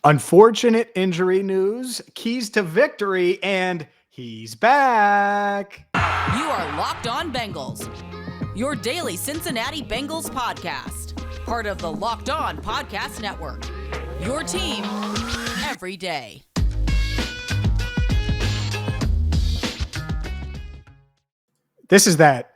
Unfortunate injury news, keys to victory, and he's back. You are Locked On Bengals, your daily Cincinnati Bengals podcast, part of the Locked On Podcast Network, your team every day. This is that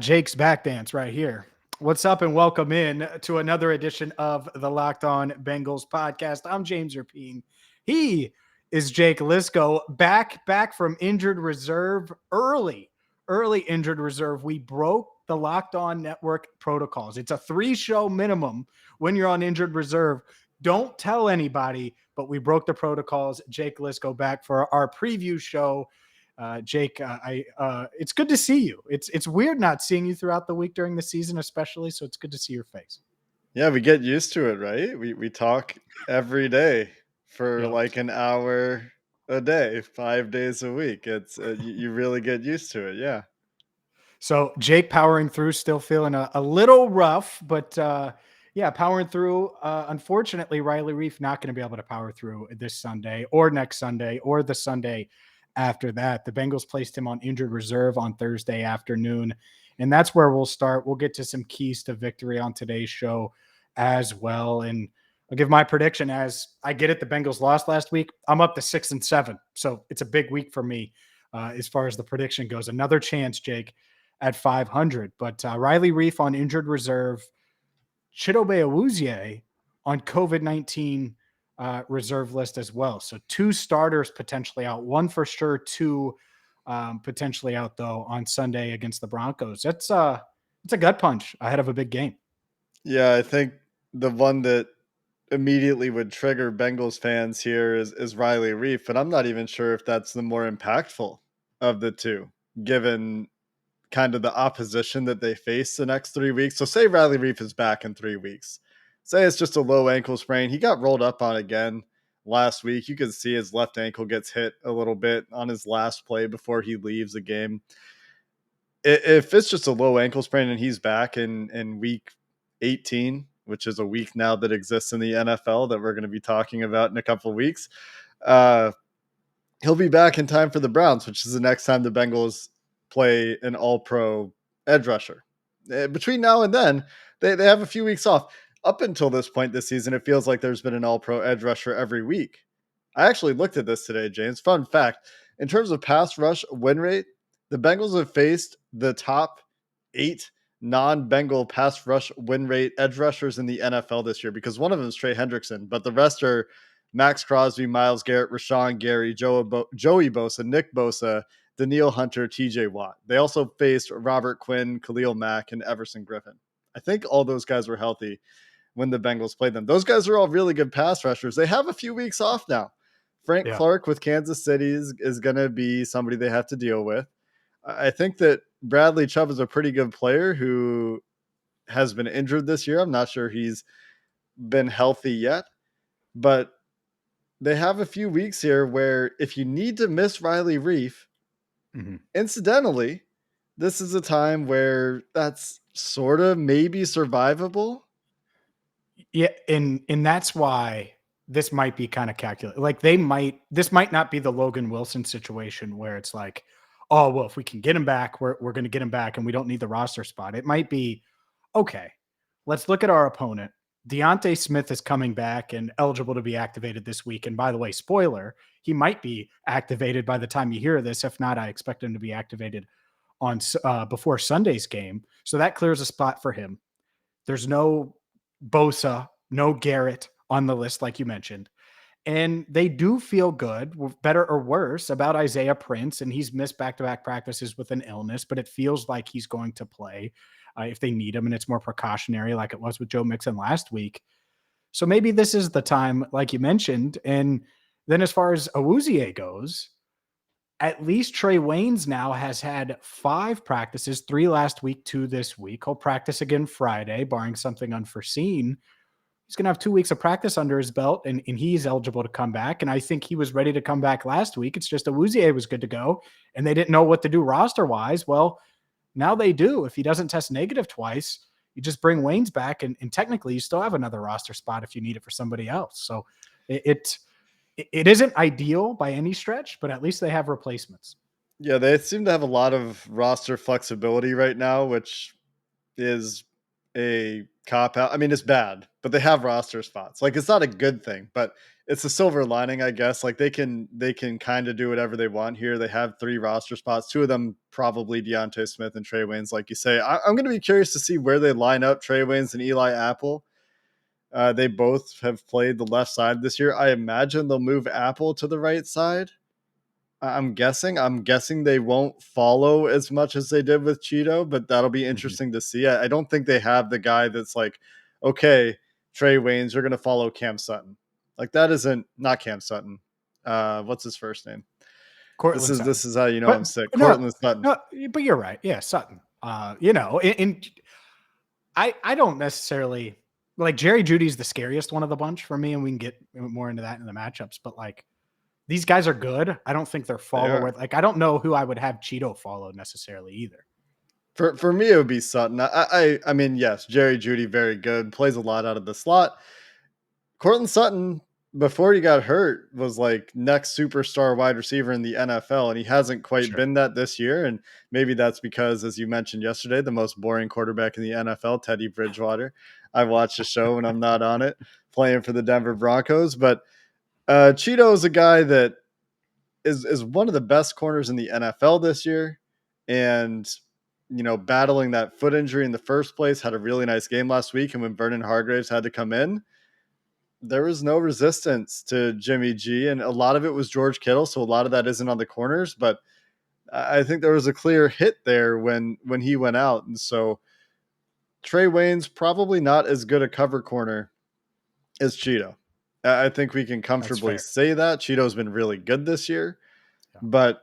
Jake's back dance right here. What's up and welcome in to another edition of the Locked On Bengals podcast. I'm James Rapien. He is Jake Liscow, back from injured reserve, early injured reserve. We broke the Locked On Network protocols. It's a 3-show minimum when you're on injured reserve. Don't tell anybody, but we broke the protocols. Jake Liscow back for our preview show. Jake, it's good to see you. It's weird not seeing you throughout the week during the season, especially. So it's good to see your face. Yeah, we get used to it, right? We talk every day for like an hour a day, 5 days a week. It's you really get used to it. Yeah. So Jake powering through, still feeling a little rough, but powering through. Unfortunately, Riley Reiff not going to be able to power through this Sunday or next Sunday or the Sunday after that. The Bengals placed him on injured reserve on Thursday afternoon, and that's where we'll start. We'll get to some keys to victory on today's show as well, and I'll give my prediction as I get it. The Bengals lost last week. I'm up to 6-7, so it's a big week for me as far as the prediction goes. Another chance, Jake, at 500, but Riley Reiff on injured reserve, Chidobe Awuzie on COVID-19 reserve list as well. So 2 starters potentially out, 1 for sure, 2 potentially out though on Sunday against the Broncos. It's a gut punch ahead of a big game. Yeah, I think the one that immediately would trigger Bengals fans here is Riley Reiff, but I'm not even sure if that's the more impactful of the two, given kind of the opposition that they face the next 3 weeks. So say Riley Reiff is back in 3 weeks. Say it's just a low ankle sprain. He got rolled up on again last week. You can see his left ankle gets hit a little bit on his last play before he leaves the game. If it's just a low ankle sprain and he's back in week 18, which is a week now that exists in the NFL that we're going to be talking about in a couple of weeks, he'll be back in time for the Browns, which is the next time the Bengals play an all-pro edge rusher. Between now and then, they have a few weeks off. Up until this point this season, it feels like there's been an all-pro edge rusher every week. I actually looked at this today, James. Fun fact, in terms of pass rush win rate, the Bengals have faced the top 8 non-Bengal pass rush win rate edge rushers in the NFL this year, because one of them is Trey Hendrickson, but the rest are Max Crosby, Myles Garrett, Rashawn Gary, Joey Bosa, Nick Bosa, Danielle Hunter, TJ Watt. They also faced Robert Quinn, Khalil Mack, and Everson Griffin. I think all those guys were healthy when the Bengals played them. Those guys are all really good pass rushers. They have a few weeks off now. Frank Clark with Kansas City is going to be somebody they have to deal with. I think that Bradley Chubb is a pretty good player who has been injured this year. I'm not sure he's been healthy yet, but they have a few weeks here where if you need to miss Riley Reiff, incidentally, this is a time where that's sort of maybe survivable. Yeah, and that's why this might be kind of calculated. Like this might not be the Logan Wilson situation where it's like, oh, well, if we can get him back, we're going to get him back and we don't need the roster spot. It might be, okay, let's look at our opponent. Deontay Smith is coming back and eligible to be activated this week. And by the way, spoiler, he might be activated by the time you hear this. If not, I expect him to be activated on before Sunday's game. So that clears a spot for him. There's no Bosa, no Garrett on the list, like you mentioned. And they do feel good, better or worse, about Isaiah Prince. And he's missed back-to-back practices with an illness, but it feels like he's going to play if they need him. And it's more precautionary like it was with Joe Mixon last week. So maybe this is the time, like you mentioned. And then as far as Awuzie goes, at least Trae Waynes now has had 5 practices, 3 last week, 2 this week. He'll practice again Friday, barring something unforeseen. He's going to have 2 weeks of practice under his belt, and he's eligible to come back. And I think he was ready to come back last week. It's just Awuzie was good to go, and they didn't know what to do roster-wise. Well, now they do. If he doesn't test negative twice, you just bring Waynes back, and technically you still have another roster spot if you need it for somebody else. So It isn't ideal by any stretch, but at least they have replacements. Yeah, they seem to have a lot of roster flexibility right now, which is a cop out. I mean, it's bad, but they have roster spots. Like, it's not a good thing, but it's a silver lining, I guess. Like, they can kind of do whatever they want here. They have 3 roster spots, 2 of them probably Deontay Smith and Trae Waynes, like you say. I'm going to be curious to see where they line up Trae Waynes and Eli Apple. They both have played the left side this year. I imagine they'll move Apple to the right side. I'm guessing they won't follow as much as they did with Cheeto, but that'll be interesting to see. I don't think they have the guy that's like, okay, Trae Waynes, you're going to follow Cam Sutton. Like, that isn't not Cam Sutton. What's his first name? Cortland Sutton. This is how you know But I'm sick. no, Cortland Sutton. no, but you're right. Yeah, Sutton. And I don't necessarily like Jerry Judy's the scariest one of the bunch for me, and we can get more into that in the matchups. But like, these guys are good. I don't think they're follow. Like, I don't know who I would have Cheeto follow necessarily either. For me, it would be Sutton. I mean, yes, Jerry Judy, very good. Plays a lot out of the slot. Cortland Sutton, before he got hurt, was like next superstar wide receiver in the NFL, and he hasn't quite been that this year. And maybe that's because, as you mentioned yesterday, the most boring quarterback in the NFL, Teddy Bridgewater. I watch the show when I'm not on it, playing for the Denver Broncos. But Cheeto is a guy that is one of the best corners in the NFL this year. And, battling that foot injury in the first place, had a really nice game last week. And when Vernon Hargreaves had to come in, there was no resistance to Jimmy G. And a lot of it was George Kittle. So a lot of that isn't on the corners. But I think there was a clear hit there when he went out. And so Trae Waynes, probably not as good a cover corner as Cheeto. I think we can comfortably say that. Cheeto's been really good this year, but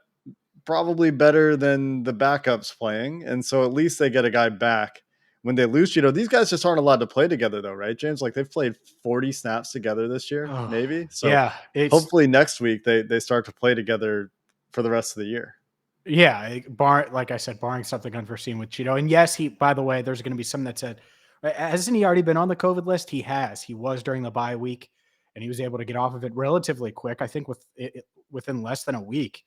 probably better than the backups playing. And so at least they get a guy back when they lose Cheeto. These guys just aren't allowed to play together though, right, James? Like, they've played 40 snaps together this year, maybe. So hopefully next week they start to play together for the rest of the year. Yeah, like I said, barring something unforeseen with Cheeto. And yes, by the way, there's going to be some that said, hasn't he already been on the COVID list? He has. He was during the bye week, and he was able to get off of it relatively quick. I think within less than a week.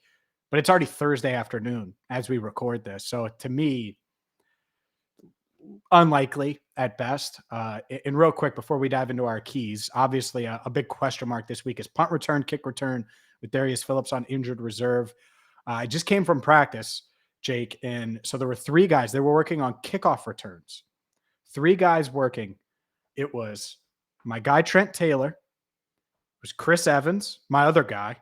But it's already Thursday afternoon as we record this. So to me, unlikely at best. And real quick, before we dive into our keys, obviously a big question mark this week is punt return, kick return with Darius Phillips on injured reserve. I just came from practice, Jake. And so there were 3 guys. They were working on kickoff returns. 3 guys working. It was my guy, Trent Taylor. It was Chris Evans, my other guy.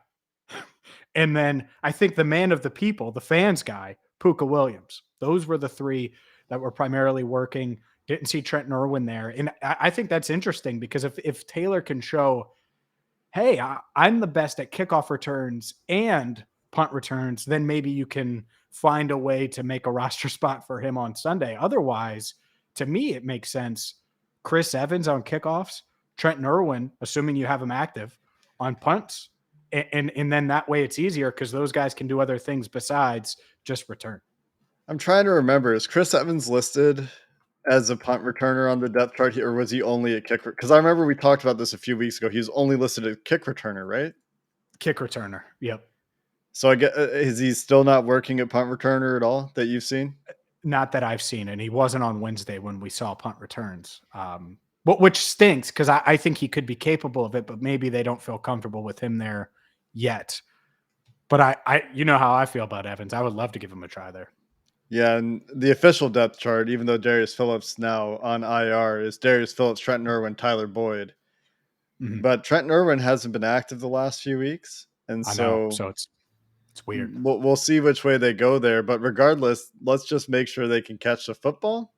And then I think the man of the people, the fans guy, Puka Williams. Those were the 3 that were primarily working. Didn't see Trent Irwin there. And I think that's interesting because if Taylor can show, hey, I'm the best at kickoff returns and punt returns, then maybe you can find a way to make a roster spot for him on Sunday. Otherwise, to me, it makes sense. Chris Evans on kickoffs, Trent Irwin, assuming you have him active, on punts. And then that way it's easier because those guys can do other things besides just return. I'm trying to remember. Is Chris Evans listed as a punt returner on the depth chart here, or was he only a kick? Because I remember we talked about this a few weeks ago. He was only listed as kick returner, right? Kick returner. Yep. So I get, is he still not working at punt returner at all that you've seen? Not that I've seen, and he wasn't on Wednesday when we saw punt returns. Which stinks because I think he could be capable of it, but maybe they don't feel comfortable with him there yet. But I you know how I feel about Evans. I would love to give him a try there. Yeah, and the official depth chart, even though Darius Phillips now on IR, is Darius Phillips, Trent Irwin, Tyler Boyd. Mm-hmm. But Trent Irwin hasn't been active the last few weeks, and so it's weird. We'll see which way they go there. But regardless, let's just make sure they can catch the football.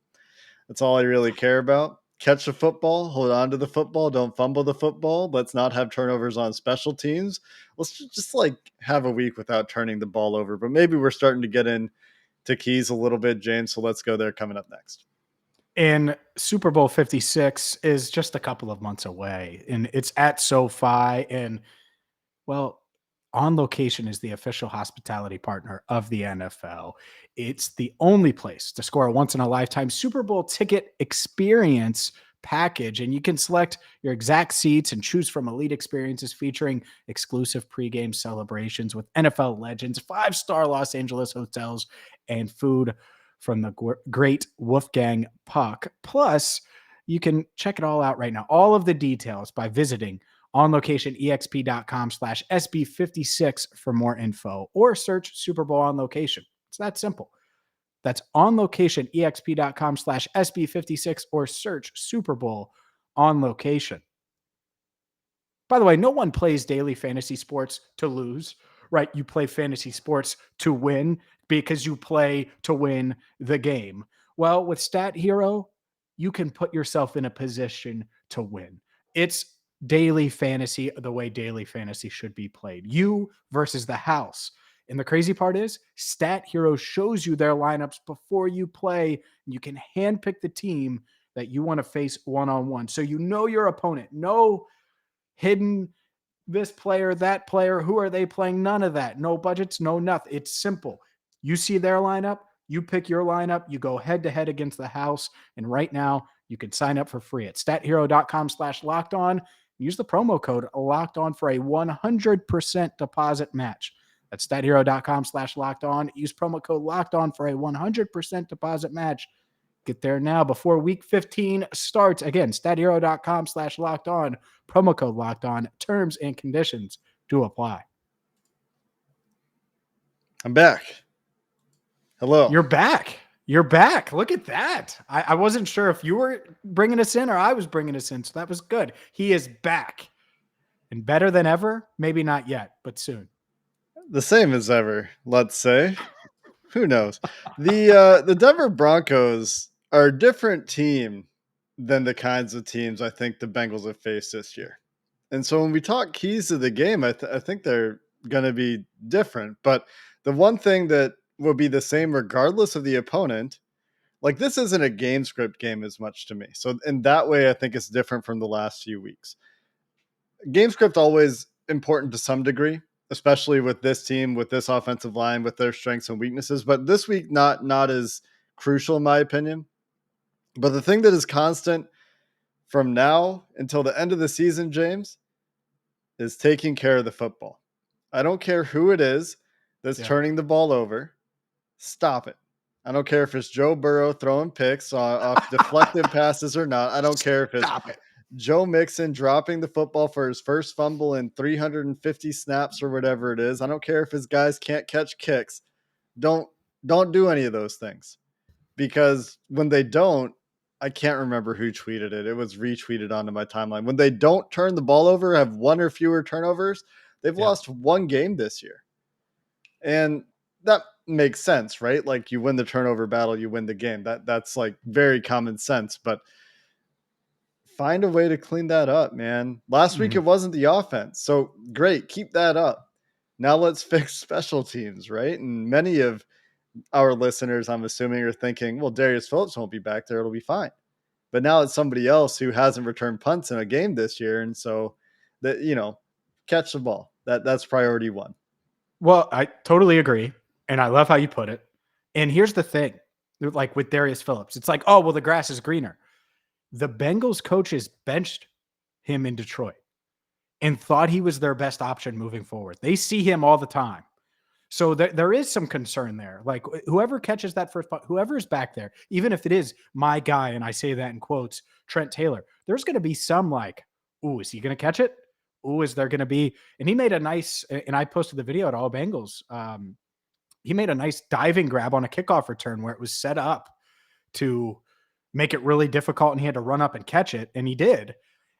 That's all I really care about. Catch the football, hold on to the football, don't fumble the football. Let's not have turnovers on special teams. Let's just like have a week without turning the ball over. But maybe we're starting to get in to keys a little bit, James. So let's go there coming up next. And Super Bowl 56 is just a couple of months away, and it's at SoFi. And well, On Location is the official hospitality partner of the NFL. It's the only place to score a once-in-a-lifetime Super Bowl ticket experience package, and you can select your exact seats and choose from elite experiences featuring exclusive pregame celebrations with NFL legends, 5-star Los Angeles hotels, and food from the great Wolfgang Puck. Plus, you can check it all out right now. All of the details by visiting onlocationexp.com/SB56 for more info, or search Super Bowl On Location. It's that simple. That's onlocationexp.com/SB56 or search Super Bowl On Location. By the way, no one plays daily fantasy sports to lose, right? You play fantasy sports to win because you play to win the game. Well, with StatHero, you can put yourself in a position to win. It's daily fantasy the way daily fantasy should be played. You versus the house. And the crazy part is, StatHero shows you their lineups before you play, and you can handpick the team that you want to face one-on-one. So you know your opponent. No hidden this player, that player, who are they playing? None of that. No budgets, no nothing. It's simple. You see their lineup, you pick your lineup, you go head to head against the house. And right now, you can sign up for free at stathero.com/locked on. Use the promo code locked on for a 100% deposit match. That's stathero.com/locked on. Use promo code locked on for a 100% deposit match. Get there now before week 15 starts. Again, stathero.com/locked on. Promo code locked on. Terms and conditions do apply. I'm back. Hello. You're back. You're back. Look at that. I wasn't sure if you were bringing us in or I was bringing us in, so that was good. He is back. And better than ever? Maybe not yet, but soon. The same as ever, let's say. Who knows? The Denver Broncos are a different team than the kinds of teams I think the Bengals have faced this year. And so when we talk keys to the game, I think they're going to be different. But the one thing that will be the same regardless of the opponent, like this isn't a game script game as much to me. So in that way, I think it's different from the last few weeks. Game script always important to some degree, especially with this team, with this offensive line, with their strengths and weaknesses. But this week, not as crucial in my opinion. But the thing that is constant from now until the end of the season, James, is taking care of the football. I don't care who it is that's turning the ball over. Stop it. I don't care if it's Joe Burrow throwing picks off deflected passes or not. I don't care if it's Joe Mixon dropping the football for his first fumble in 350 snaps or whatever it is. I don't care if his guys can't catch kicks. Don't do any of those things, because when they don't, I can't remember who tweeted it. It was retweeted onto my timeline. When they don't turn the ball over, have one or fewer turnovers, they've lost one game this year. And that makes sense, right? Like you win the turnover battle, you win the game. That's like very common sense, but find a way to clean that up, man. Last week it wasn't the offense. So great, keep that up. Now let's fix special teams, right? And many of our listeners, I'm assuming, are thinking, well, Darius Phillips won't be back there. It'll be fine. But now it's somebody else who hasn't returned punts in a game this year. And so that, catch the ball. That's priority one. Well, I totally agree. And I love how you put it. And here's the thing, like with Darius Phillips, it's like, oh, well, the grass is greener. The Bengals coaches benched him in Detroit and thought he was their best option moving forward. They see him all the time. So there is some concern there. Like whoever catches that first, whoever is back there, even if it is my guy, and I say that in quotes, Trent Taylor, there's going to be some like, ooh, is he going to catch it? Ooh, is there going to be? And he made a nice, and I posted the video at All Bengals. He made a nice diving grab on a kickoff return where it was set up to make it really difficult, and he had to run up and catch it, and he did.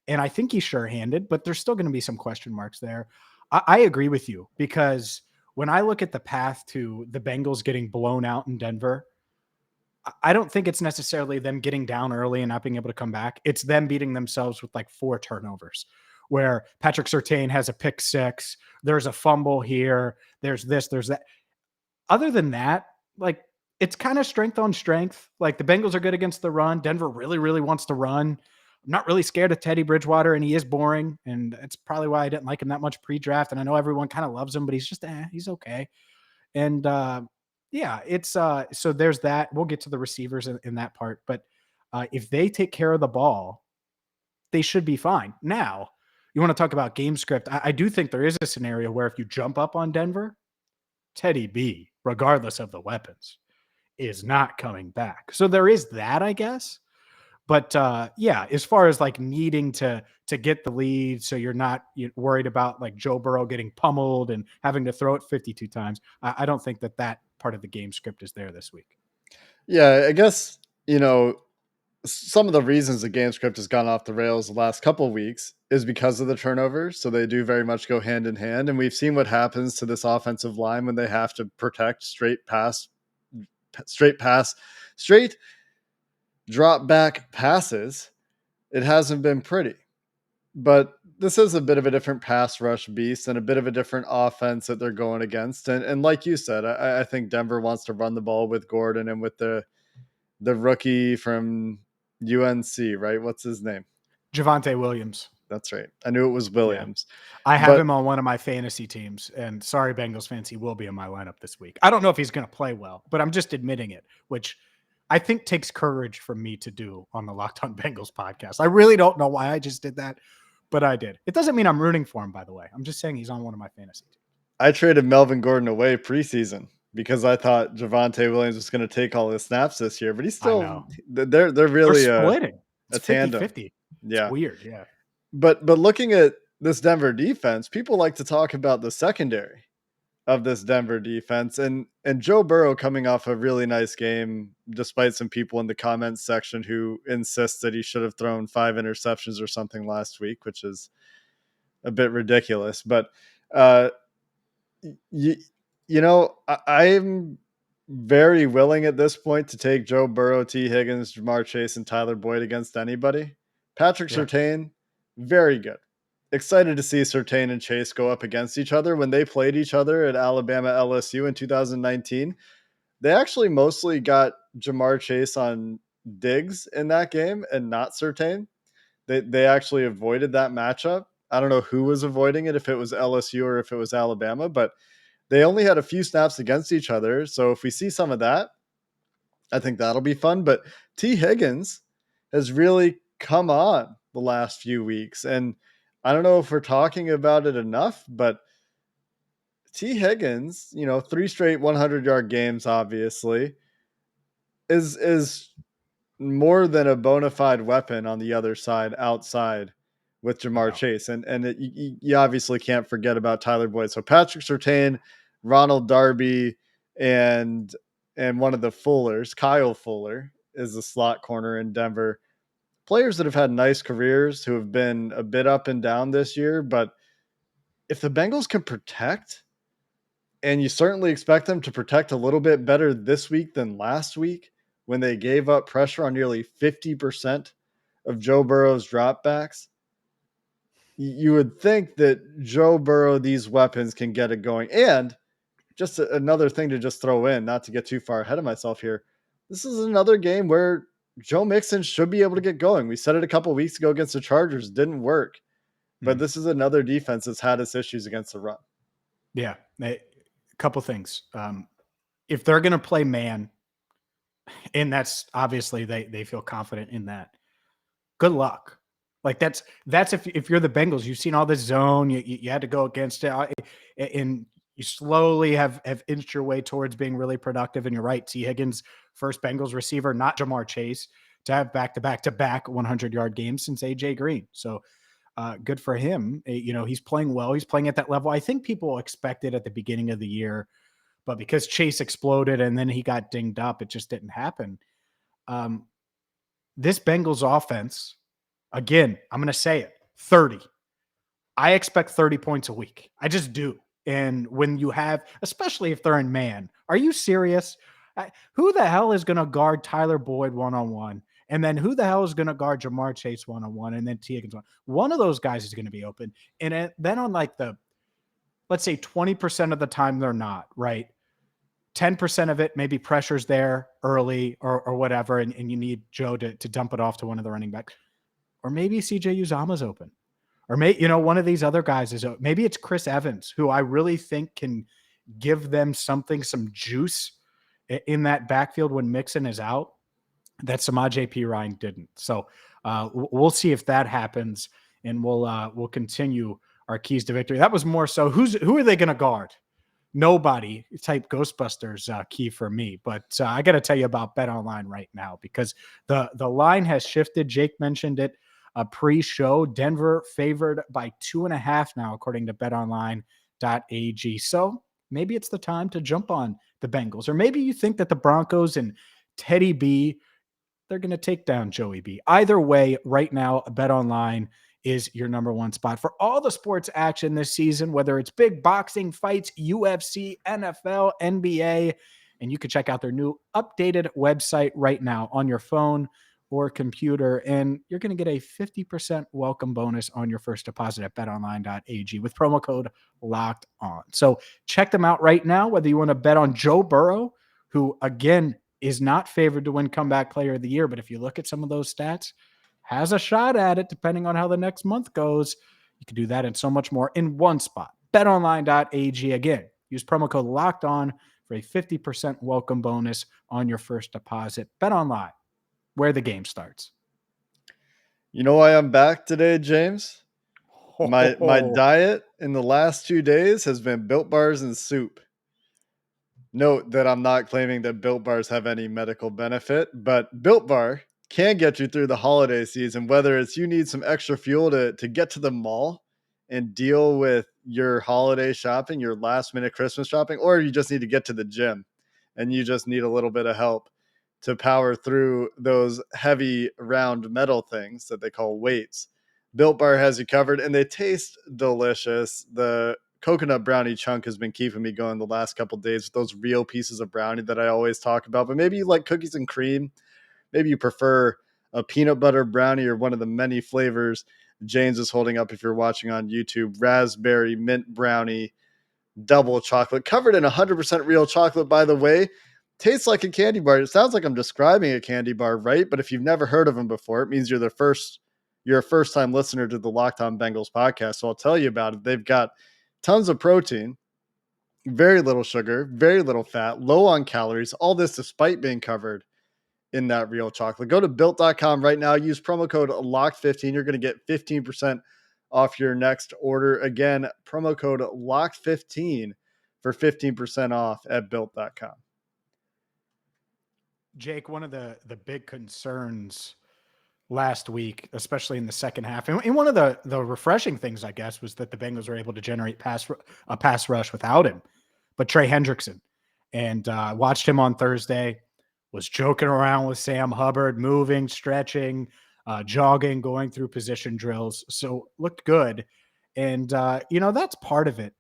And I think he's sure-handed, but there's still going to be some question marks there. I agree with you, because when I look at the path to the Bengals getting blown out in Denver, I don't think it's necessarily them getting down early and not being able to come back. It's them beating themselves with like 4 turnovers, where Patrick Surtain has a pick 6. There's a fumble here. There's this, there's that. Other than that, like it's kind of strength on strength. Like the Bengals are good against the run. Denver really, really wants to run. I'm not really scared of Teddy Bridgewater, and he is boring. And that's probably why I didn't like him that much pre-draft. And I know everyone kind of loves him, but he's just, he's okay. And it's so there's that. We'll get to the receivers in that part. But if they take care of the ball, they should be fine. Now, you want to talk about game script. I do think there is a scenario where if you jump up on Denver, Teddy B, regardless of the weapons, is not coming back. So there is that, I guess. But yeah, as far as like needing to get the lead, so you're not worried about like Joe Burrow getting pummeled and having to throw it 52 times. I don't think that part of the game script is there this week. Yeah, I guess, some of the reasons the game script has gone off the rails the last couple of weeks is because of the turnovers. So they do very much go hand in hand. And we've seen what happens to this offensive line when they have to protect straight drop back passes. It hasn't been pretty. But this is a bit of a different pass rush beast and a bit of a different offense that they're going against. And like you said, I think Denver wants to run the ball with Gordon and with the rookie from UNC, right? What's his name? Javonte Williams. That's right. I knew it was Williams. Yeah. I have him on one of my fantasy teams, and sorry, Bengals fans, he will be in my lineup this week. I don't know if he's going to play well, but I'm just admitting it, which I think takes courage for me to do on the Locked On Bengals podcast. I really don't know why I just did that, but I did. It doesn't mean I'm rooting for him, by the way. I'm just saying he's on one of my fantasy teams. I traded Melvin Gordon away preseason because I thought Javonte Williams was going to take all his snaps this year, but he's still they're really splitting. A tandem. 50-50. Yeah. It's weird, yeah. But looking at this Denver defense, people like to talk about the secondary of this Denver defense, and Joe Burrow coming off a really nice game, despite some people in the comments section who insist that he should have thrown 5 interceptions or something last week, which is a bit ridiculous. But I'm very willing at this point to take Joe Burrow, T. Higgins, Jamar Chase, and Tyler Boyd against anybody. Patrick Surtain, very good. Excited to see Surtain and Chase go up against each other. When they played each other at Alabama LSU in 2019, they actually mostly got Jamar Chase on Diggs in that game and not Surtain. They actually avoided that matchup. I don't know who was avoiding it, if it was LSU or if it was Alabama, but they only had a few snaps against each other. So if we see some of that, I think that'll be fun. But T. Higgins has really come on the last few weeks. And I don't know if we're talking about it enough, but T. Higgins, 3 straight 100-yard games, obviously, is more than a bona fide weapon on the other side, outside with Jamar Chase. And you obviously can't forget about Tyler Boyd. So Patrick Surtain, Ronald Darby, and one of the Fullers, Kyle Fuller, is the slot corner in Denver. Players that have had nice careers, who have been a bit up and down this year. But if the Bengals can protect, and you certainly expect them to protect a little bit better this week than last week, when they gave up pressure on nearly 50% of Joe Burrow's dropbacks, you would think that Joe Burrow, these weapons can get it going. And just another thing to just throw in, not to get too far ahead of myself here, this is another game where Joe Mixon should be able to get going. We said it a couple of weeks ago against the Chargers, didn't work. But this is another defense that's had its issues against the run. Yeah, a couple things. If they're going to play man, and that's obviously they feel confident in that, good luck. Like that's if you're the Bengals, you've seen all this zone, you had to go against it, and you slowly have inched your way towards being really productive. And you're right, T. Higgins, first Bengals receiver, not Jamar Chase, to have back-to-back 100-yard games since AJ Green. So good for him. He's playing well. He's playing at that level. I think people expected at the beginning of the year, but because Chase exploded and then he got dinged up, it just didn't happen. This Bengals offense, again, I'm going to say it, 30. I expect 30 points a week. I just do. And when you have, especially if they're in man, are you serious? Who the hell is going to guard Tyler Boyd one-on-one? And then who the hell is going to guard Jamar Chase one-on-one? And then T. Higgins one of those guys is going to be open. And then on like let's say 20% of the time they're not, right? 10% of it, maybe pressure's there early or whatever, and you need Joe to dump it off to one of the running backs. Or maybe CJ Uzama's open. Or one of these other guys is open. Maybe it's Chris Evans, who I really think can give them some juice in that backfield when Mixon is out that Samaje Perine didn't. So We'll see if that happens, and we'll continue our keys to victory. That was more so who are they going to guard? Nobody type Ghostbusters key for me. But I got to tell you about BetOnline right now because the line has shifted. Jake mentioned it pre-show. Denver favored by 2.5 now, according to BetOnline.ag. So maybe it's the time to jump on the Bengals, or maybe you think that the Broncos and Teddy B, they're going to take down Joey B. Either way, right now, BetOnline is your number one spot for all the sports action this season, whether it's big boxing fights, UFC, NFL, NBA, and you can check out their new updated website right now on your phone or computer, and you're going to get a 50% welcome bonus on your first deposit at betonline.ag with promo code locked on. So check them out right now, whether you want to bet on Joe Burrow, who again is not favored to win comeback player of the year, but if you look at some of those stats, has a shot at it depending on how the next month goes. You can do that and so much more in one spot. BetOnline.ag. Again, use promo code locked on for a 50% welcome bonus on your first deposit. BetOnline, where the game starts. You know why I'm back today, James? My diet in the last 2 days has been Built Bars and soup. Note that I'm not claiming that Built Bars have any medical benefit, but Built Bar can get you through the holiday season, whether it's you need some extra fuel to get to the mall and deal with your holiday shopping, your last minute Christmas shopping, or you just need to get to the gym and you just need a little bit of help to power through those heavy round metal things that they call weights. Built Bar has you covered and they taste delicious. The coconut brownie chunk has been keeping me going the last couple of days with those real pieces of brownie that I always talk about. But maybe you like cookies and cream. Maybe you prefer a peanut butter brownie or one of the many flavors James is holding up if you're watching on YouTube. Raspberry, mint brownie, double chocolate, covered in 100% real chocolate, by the way. Tastes like a candy bar. It sounds like I'm describing a candy bar, right? But if you've never heard of them before, it means you're a first-time listener to the Locked On Bengals podcast. So I'll tell you about it. They've got tons of protein, very little sugar, very little fat, low on calories, all this despite being covered in that real chocolate. Go to built.com right now. Use promo code LOCKED15. You're going to get 15% off your next order. Again, promo code LOCKED15 for 15% off at built.com. Jake, one of the big concerns last week, especially in the second half, and one of the refreshing things, I guess, was that the Bengals were able to generate a pass rush without him, but Trey Hendrickson. And watched him on Thursday, was joking around with Sam Hubbard, moving, stretching, jogging, going through position drills. So looked good. And, that's part of it.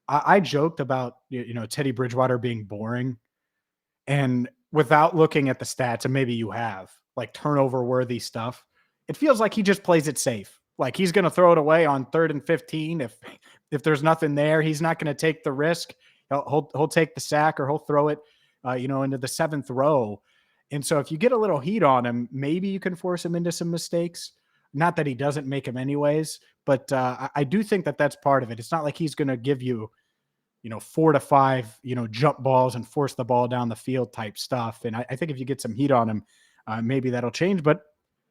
I joked about, Teddy Bridgewater being boring. And without looking at the stats, and maybe you have, like turnover worthy stuff, it feels like he just plays it safe. Like he's going to throw it away on 3rd and 15. If there's nothing there, he's not going to take the risk. He'll take the sack, or he'll throw it, into the 7th row. And so if you get a little heat on him, maybe you can force him into some mistakes. Not that he doesn't make them anyways, but I do think that that's part of it. It's not like he's going to give you, 4 to 5, jump balls and force the ball down the field type stuff. And I think if you get some heat on him, maybe that'll change. But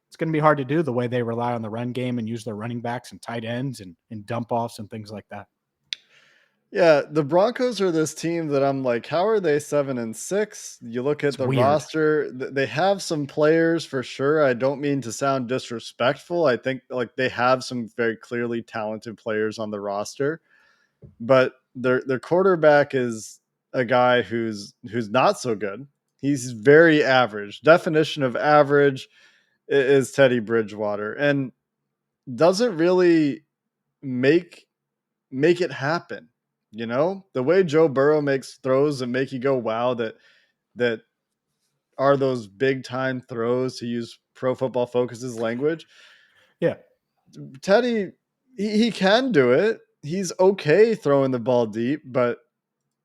it's going to be hard to do the way they rely on the run game and use their running backs and tight ends and dump offs and things like that. Yeah, the Broncos are this team that I'm like, how are they 7-6? You look at the weird. roster, they have some players for sure. I don't mean to sound disrespectful. I think like they have some very clearly talented players on the roster, but their quarterback is a guy who's not so good. He's very average. Definition of average is Teddy Bridgewater, and doesn't really make it happen. The way Joe Burrow makes throws that make you go, wow, that are those big time throws, to use Pro Football Focus's language. Yeah. Teddy, he can do it. He's okay throwing the ball deep, but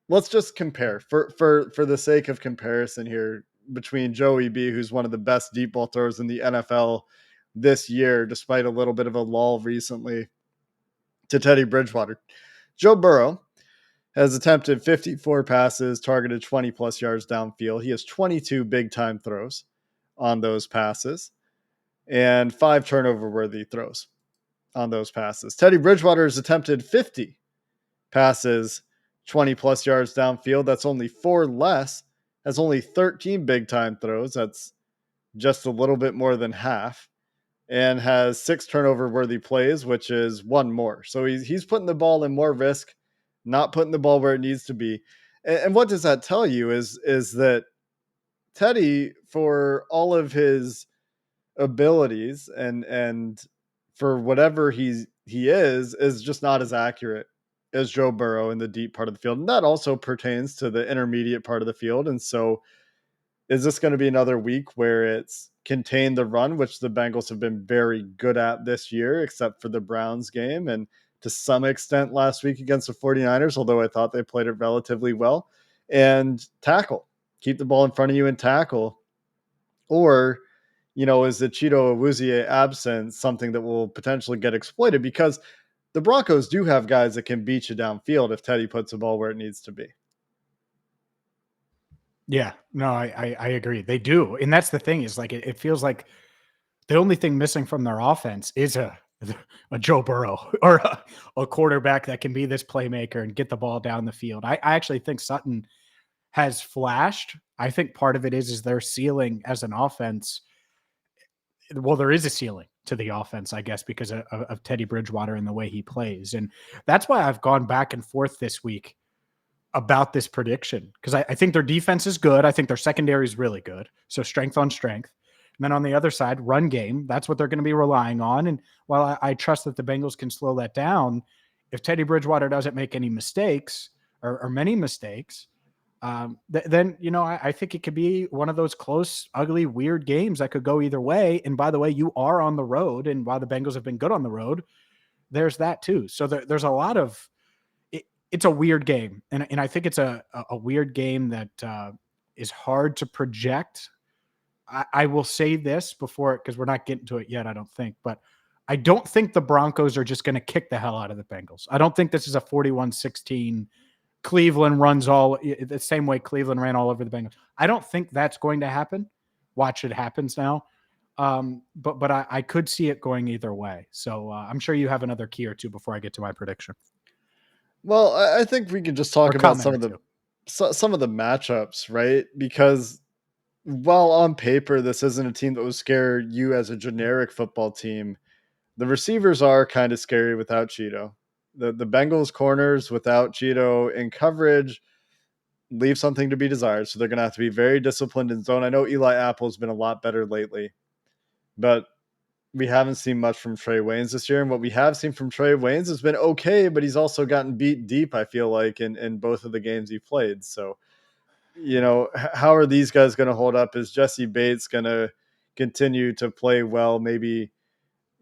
let's just compare for the sake of comparison here between Joey B, who's one of the best deep ball throwers in the NFL this year, despite a little bit of a lull recently, to Teddy Bridgewater. Joe Burrow has attempted 54 passes, targeted 20 plus yards downfield. He has 22 big time throws on those passes. and 5 turnover-worthy throws on those passes. Teddy Bridgewater has attempted 50 passes, 20-plus yards downfield. That's only 4 less. Has only 13 big-time throws. That's just a little bit more than half. And has 6 turnover-worthy plays, which is 1 more. So he's putting the ball in more risk, not putting the ball where it needs to be. And what does that tell you is that Teddy, for all of his abilities and for whatever he is just not as accurate as Joe Burrow in the deep part of the field. And that also pertains to the intermediate part of the field. And so is this going to be another week where it's contain the run, which the Bengals have been very good at this year, except for the Browns game and to some extent last week against the 49ers, although I thought they played it relatively well, and tackle, keep the ball in front of you and tackle? Or, is the Chido Awuzie absence something that will potentially get exploited? Because the Broncos do have guys that can beat you downfield if Teddy puts the ball where it needs to be. Yeah, no, I agree. They do. And that's the thing is like, it feels like the only thing missing from their offense is a Joe Burrow or a quarterback that can be this playmaker and get the ball down the field. I actually think Sutton has flashed. I think part of it is their ceiling as an offense. Well, there is a ceiling to the offense, I guess, because of Teddy Bridgewater and the way he plays. And that's why I've gone back and forth this week about this prediction, because I think their defense is good. I think their secondary is really good. So strength on strength. And then on the other side, run game, that's what they're going to be relying on. And while I trust that the Bengals can slow that down, if Teddy Bridgewater doesn't make any mistakes or many mistakes, then, I think it could be one of those close, ugly, weird games that could go either way. And by the way, you are on the road. And while the Bengals have been good on the road, there's that too. So there's a lot of, it's a weird game. And I think it's a weird game that is hard to project. I will say this before, because we're not getting to it yet, I don't think, but I don't think the Broncos are just going to kick the hell out of the Bengals. I don't think this is a 41-16 Cleveland runs all the same way Cleveland ran all over the Bengals. I don't think that's going to happen. Watch it happens now. But I could see it going either way. So I'm sure you have another key or two before I get to my prediction. Well, I think we can just talk about some of the matchups, right? Because while on paper this isn't a team that would scare you as a generic football team, the receivers are kind of scary without Cheeto. The Bengals corners without Cheeto in coverage leave something to be desired. So they're going to have to be very disciplined in zone. I know Eli Apple's been a lot better lately, but we haven't seen much from Trae Waynes this year. And what we have seen from Trae Waynes has been okay, but he's also gotten beat deep, I feel like, in both of the games he played. So, how are these guys going to hold up? Is Jesse Bates going to continue to play well? Maybe,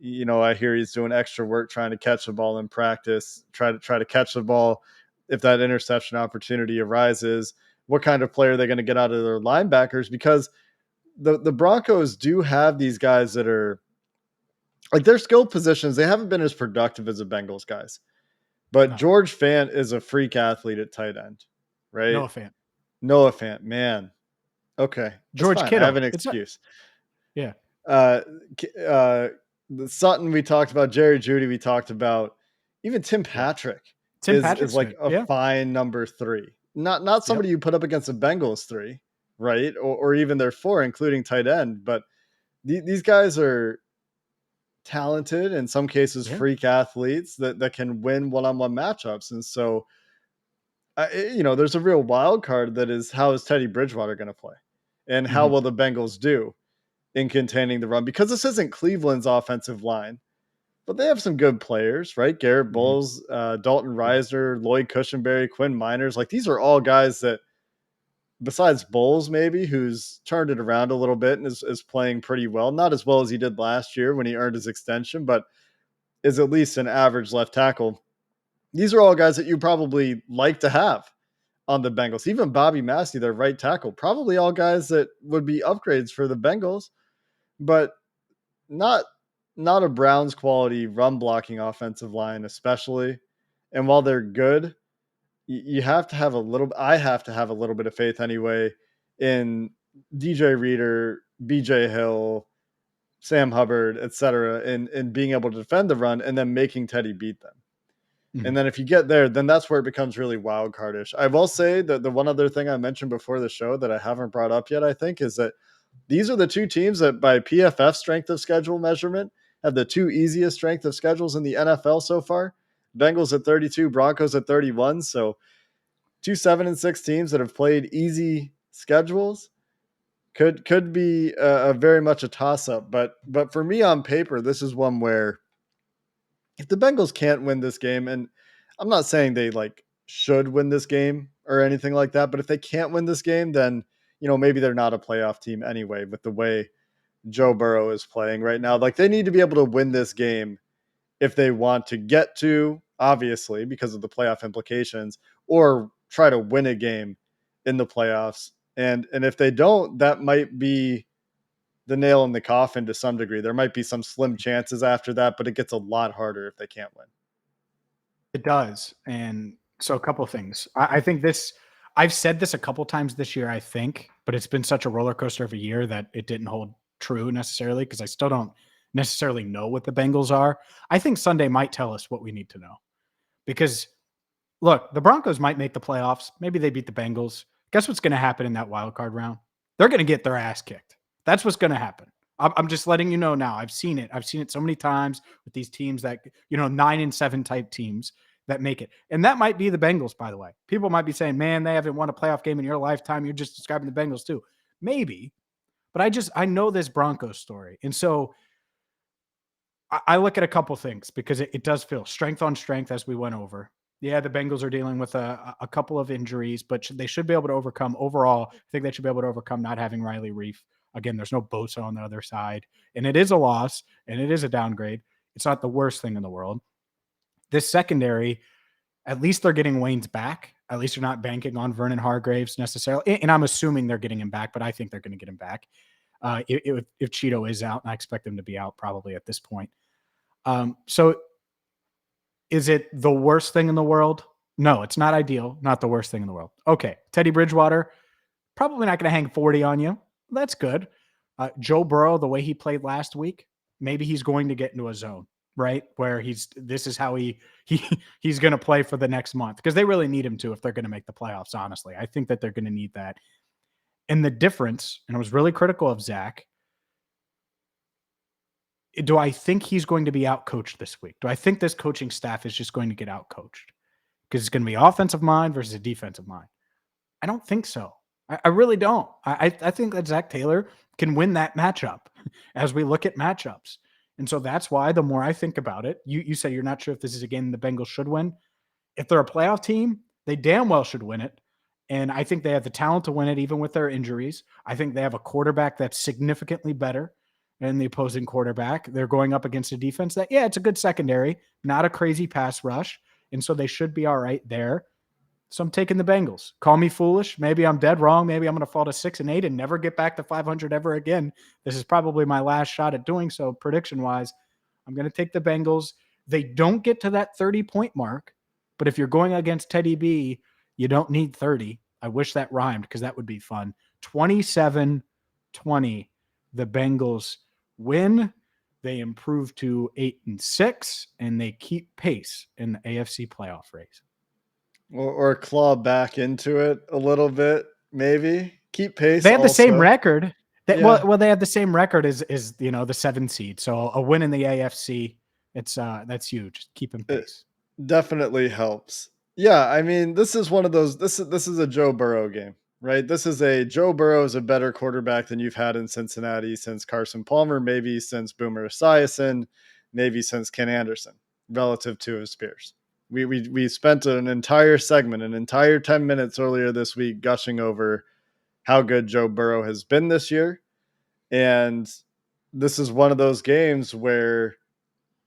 I hear he's doing extra work trying to catch the ball in practice, try to catch the ball if that interception opportunity arises. What kind of player are they going to get out of their linebackers? Because the Broncos do have these guys that are like their skill positions. They haven't been as productive as the Bengals guys, but No. George Fant is a freak athlete at tight end, right? Noah Fant, man. Okay. George fine. Kittle. I have an excuse. Yeah. The Sutton we talked about, Jerry Jeudy we talked about, even Tim Patrick is like a fine number 3. Not somebody you put up against the Bengals 3, right? Or even their 4, including tight end. But these guys are talented, in some cases freak athletes that can win one-on-one matchups. And so, there's a real wild card that is, how is Teddy Bridgewater going to play? And how will the Bengals do in containing the run? Because this isn't Cleveland's offensive line, but they have some good players, right? Garrett Bowles, Dalton Risner, Lloyd Cushenberry, Quinn Miners. Like, these are all guys that, besides Bowles maybe, who's turned it around a little bit and is playing pretty well. Not as well as he did last year when he earned his extension, but is at least an average left tackle. These are all guys that you probably like to have on the Bengals. Even Bobby Massey, their right tackle, probably all guys that would be upgrades for the Bengals, but not a Browns quality run blocking offensive line, especially. And while they're good, you have to have I have to have a little bit of faith anyway in DJ Reader, BJ Hill, Sam Hubbard, etc., in being able to defend the run and then making Teddy beat them. Mhm. And then if you get there, then that's where it becomes really wild cardish. I will say that the one other thing I mentioned before the show that I haven't brought up yet, I think, is that these are the two teams that by PFF strength of schedule measurement have the two easiest strength of schedules in the NFL so far. Bengals at 32, Broncos at 31. So 2 7-6 teams that have played easy schedules could be a very much a toss up. But for me on paper, this is one where if the Bengals can't win this game, and I'm not saying they like should win this game or anything like that, but if they can't win this game, then maybe they're not a playoff team anyway with the way Joe Burrow is playing right now. Like they need to be able to win this game if they want to get to, obviously, because of the playoff implications, or try to win a game in the playoffs. And if they don't, that might be the nail in the coffin to some degree. There might be some slim chances after that, but it gets a lot harder if they can't win. It does. And so a couple of things. I think this, I've said this a couple times this year, I think, but it's been such a roller coaster of a year that it didn't hold true necessarily because I still don't necessarily know what the Bengals are. I think Sunday might tell us what we need to know because look, the Broncos might make the playoffs. Maybe they beat the Bengals. Guess what's going to happen in that wild card round? They're going to get their ass kicked. That's what's going to happen. I'm just letting you know now. I've seen it. I've seen it so many times with these teams that, 9-7 type teams that make it. And that might be the Bengals, by the way. People might be saying, man, they haven't won a playoff game in your lifetime. You're just describing the Bengals too. Maybe. But I know this Broncos story. And so I look at a couple things because it does feel strength on strength as we went over. Yeah, the Bengals are dealing with a couple of injuries, but they should be able to overcome. Overall, I think they should be able to overcome not having Riley Reiff. Again, there's no Bosa on the other side, and it is a loss, and it is a downgrade. It's not the worst thing in the world. This secondary, at least they're getting Waynes back. At least they're not banking on Vernon Hargraves necessarily, and I'm assuming they're getting him back, but I think they're going to get him back. If Cheeto is out, and I expect him to be out probably at this point. So is it the worst thing in the world? No, it's not ideal. Not the worst thing in the world. Okay. Teddy Bridgewater, probably not going to hang 40 on you. That's good. Joe Burrow, the way he played last week, maybe he's going to get into a zone, right? Where this is how he's going to play for the next month because they really need him to if they're going to make the playoffs, honestly. I think that they're going to need that. And the difference, and I was really critical of Zach, do I think he's going to be outcoached this week? Do I think this coaching staff is just going to get outcoached? Because it's going to be offensive mind versus a defensive mind. I don't think so. I really don't. I think that Zach Taylor can win that matchup as we look at matchups. And so that's why the more I think about it, you say you're not sure if this is a game the Bengals should win. If they're a playoff team, they damn well should win it. And I think they have the talent to win it even with their injuries. I think they have a quarterback that's significantly better than the opposing quarterback. They're going up against a defense that, it's a good secondary, not a crazy pass rush. And so they should be all right there. So I'm taking the Bengals. Call me foolish. Maybe I'm dead wrong. Maybe I'm going to fall to 6-8 and never get back to 500 ever again. This is probably my last shot at doing so prediction-wise. I'm going to take the Bengals. They don't get to that 30-point mark, but if you're going against Teddy B, you don't need 30. I wish that rhymed because that would be fun. 27-20. The Bengals win. They improve to 8-6, and they keep pace in the AFC playoff race. Or claw back into it a little bit, maybe. Keep pace. They have the same also. record. Yeah. Well, they have the same record as the 7 seed. So a win in the AFC, that's huge. Keeping pace. It definitely helps. Yeah, I mean, this is one of those. This is a Joe Burrow game, right? This is a Joe Burrow is a better quarterback than you've had in Cincinnati since Carson Palmer, maybe since Boomer Esiason, maybe since Ken Anderson, relative to his peers. We spent an entire segment, an entire 10 minutes earlier this week gushing over how good Joe Burrow has been this year. And this is one of those games where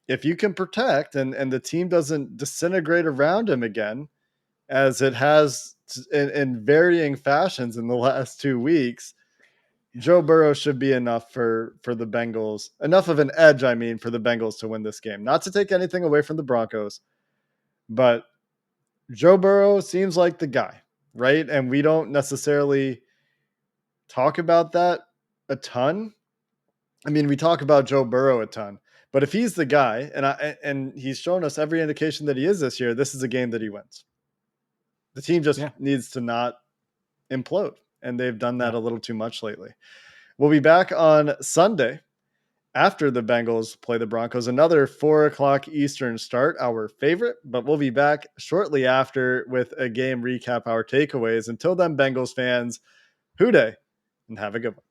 if you can protect and the team doesn't disintegrate around him again, as it has in varying fashions in the last 2 weeks, Joe Burrow should be enough for the Bengals, enough of an edge, I mean, for the Bengals to win this game. Not to take anything away from the Broncos, but Joe Burrow seems like the guy, right? And we don't necessarily talk about that a ton, I mean, we talk about Joe Burrow a ton, but if he's the guy, and he's shown us every indication that he is this year, this is a game that he wins. The team just Yeah. needs to not implode, and they've done that Yeah. a little too much lately. We'll be back on Sunday after the Bengals play the Broncos, another 4:00 Eastern start, our favorite, but we'll be back shortly after with a game recap, our takeaways. Until then, Bengals fans, hoo day, and have a good one.